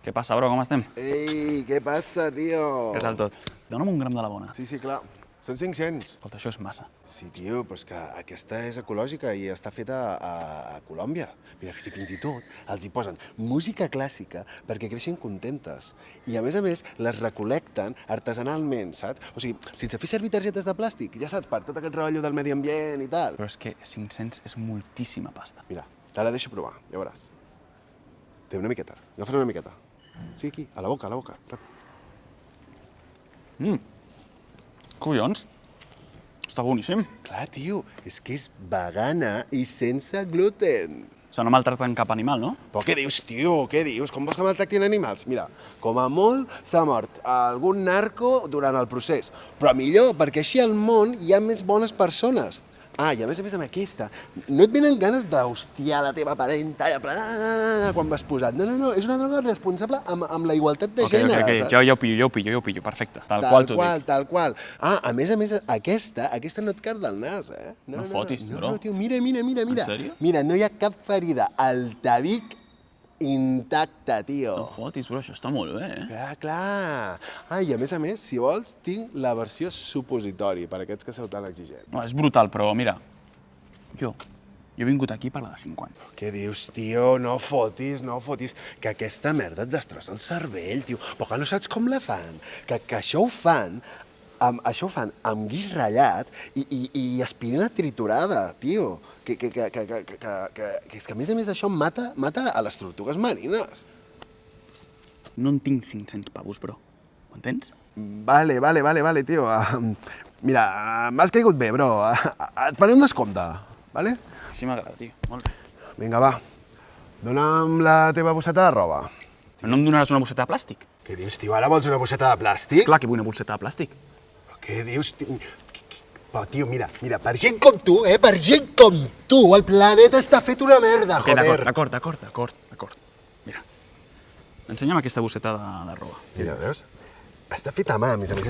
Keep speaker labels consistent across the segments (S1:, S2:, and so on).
S1: Què passa, bro? Com estem?
S2: Ei, què passa, tio?
S1: Què tal tot? Dóna'm un gram de la bona.
S2: Sí, clar. Són 500.
S1: Escolta, això és massa.
S2: Sí, tio, però és que aquesta és ecològica i està feta a Colòmbia. Mira, si fins i tot els hi posen música clàssica perquè creixen contentes. I a més, les recolecten artesanalment, saps? O sigui, sense fer servir targetes de plàstic, ja saps, per tot aquest rotllo del medi ambient i tal.
S1: Però és que 500 és moltíssima pasta.
S2: Mira, te la deixo provar, ja veuràs. Té una miqueta, agafa una miqueta. Sí, aquí, a la boca, a la boca.
S1: Collons. Està boníssim.
S2: Clar, tio, és que és vegana i sense gluten.
S1: Això no maltracten cap animal, no?
S2: Però què dius, tio? Què dius? Com vols que maltractin animals? Mira, com a molt s'ha mort algun narco durant el procés. Però millor, perquè així al món hi ha més bones persones. Ah, i a més amb aquesta, no et venen ganes d'hostiar la teva parenta i quan vas posat. No, és una droga responsable amb la igualtat de gènere.
S1: Ok, ja ho pillo, perfecte. Tal qual t'ho dic.
S2: Tal qual. Ah, a més, aquesta no et card del nas, eh?
S1: No fotis, bro.
S2: No, tio, mira.
S1: En sèrio?
S2: Mira, no hi ha cap ferida. El tabic intacte, tio.
S1: No fotis, bro, això està molt bé, eh?
S2: Clar. Ah, i a més, si vols, tinc la versió supositori, per aquests que sou tan exigents.
S1: No, és brutal, però mira, jo he vingut aquí per la de 50.
S2: Què dius, tio? No fotis, que aquesta merda et destrossa el cervell, tio. Però que no saps com la fan, que això ho fan amb guix ratllat i aspirina triturada, tio. Que és que a més això mata a les tortugues marines.
S1: No en tinc 500 pavos, bro. Ho entens?
S2: Vale, tio. Mira, m'has caigut bé, bro. Et faré un descompte, vale?
S1: Així m'agrada, tio. Molt bé.
S2: Vinga, va. Dona'm la teva bosseta de roba.
S1: Però no em donaràs una bosseta de plàstic?
S2: Què dius, tio? Ara vols una bosseta de plàstic?
S1: Esclar que vull una bosseta de plàstic.
S2: Què dius, tio? Però, tio, mira, per gent com tu, per gent com tu, el planeta està fet una merda, joder.
S1: D'acord. Mira, ensenya'm aquesta bosseta de roba.
S2: Mira, veus? Està feta a mà, a més. Però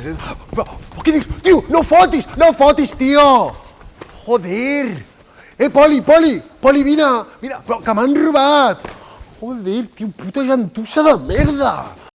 S2: què dius? Tio, no fotis, tio! Joder! Poli, vine! Mira, però que m'han robat! Joder, tio, puta gentussa de merda!